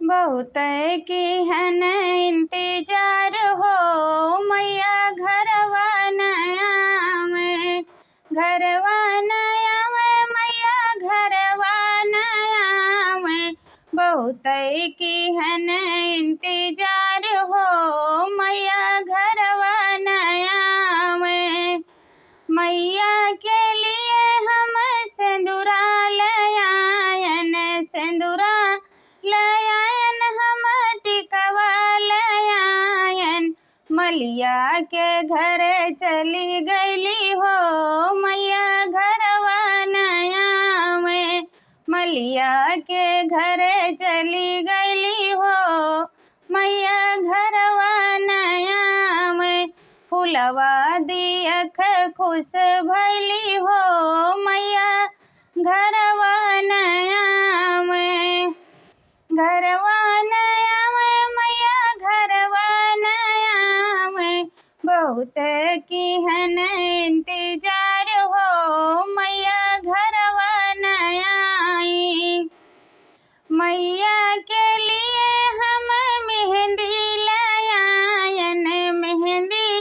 बहुत की हन इंतजार हो मैया घरवा नया में, घरवा नया में मैया घरवा नया में। बहुत की हन इंतजार हो मैया घरवा नया में। मैया के लिए हम सिंदूरा लयायन, सिंदूरा लयायन हम टिकवा लयायन। मलिया के घर चली गईली हो मैया घरवा नया में, मलिया के घर चली गईली हो मैया घरवा नया में। फुलवा दियख खुश भैली हो मैया घरवा नया में, घरवा नया में मैया घरवा नया में। बहुत की हन इंतजार हो मैया घरवा नया आई। मैया के लिए हम मेहंदी लयायन, मेहंदी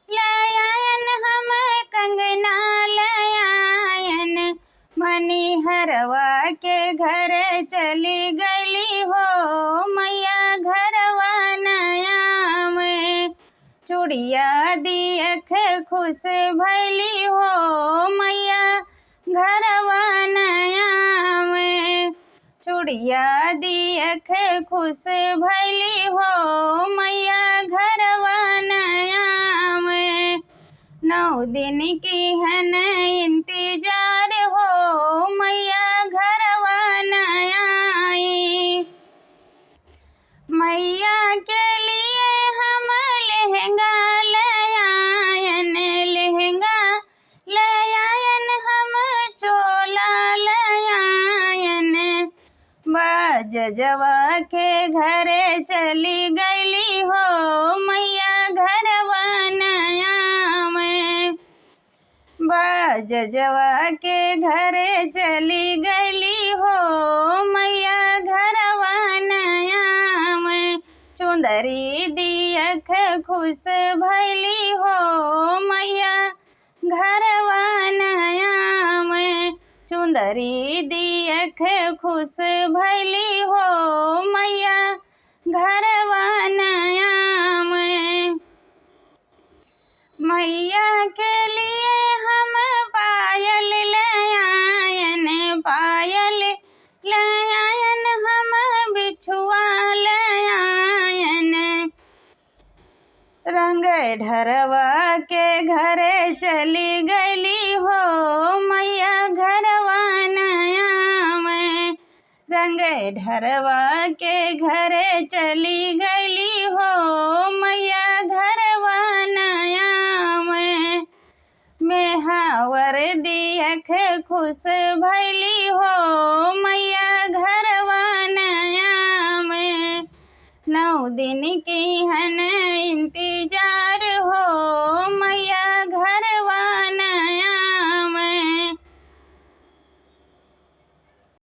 लयायन हम कंगना लयायन। मनिहरवा के घर चली गईली हो मैया घरवा नया में। चूड़िया दियख खुश भैली हो मैया घरवा नया में, चूड़िया दियख खुश भैली हो मैया घरवा नया में। 9 दिन की हन इंतजार हो मैया घरवा नया आई। मैया के लिए हम लहंगा लयायन, लहंगा लयायन हम चोला लयायन। बाजवा के घर चली गईली हो मैया घरवा नया में, बाजवा के घर चली गईली हो मैया घरवा नया में। चुंदरी दियख खुश भैली हो मैया घरवा नया में, चुंदरी दियख खुश भैली हो मैया घरवा नया में। मैया के लिए हम पायल लयायन, पायल लयायन हम बिछुआ लयायन। रंग ढरवा के घर चली गईली हो मैया घरवा नया में, रंग ढरवा के घर चली गईली हो मैया घरवा नया में। मेहावर दियख खुश भैली हो मैया घरवा नया में। 9 दिन की हन इंतजार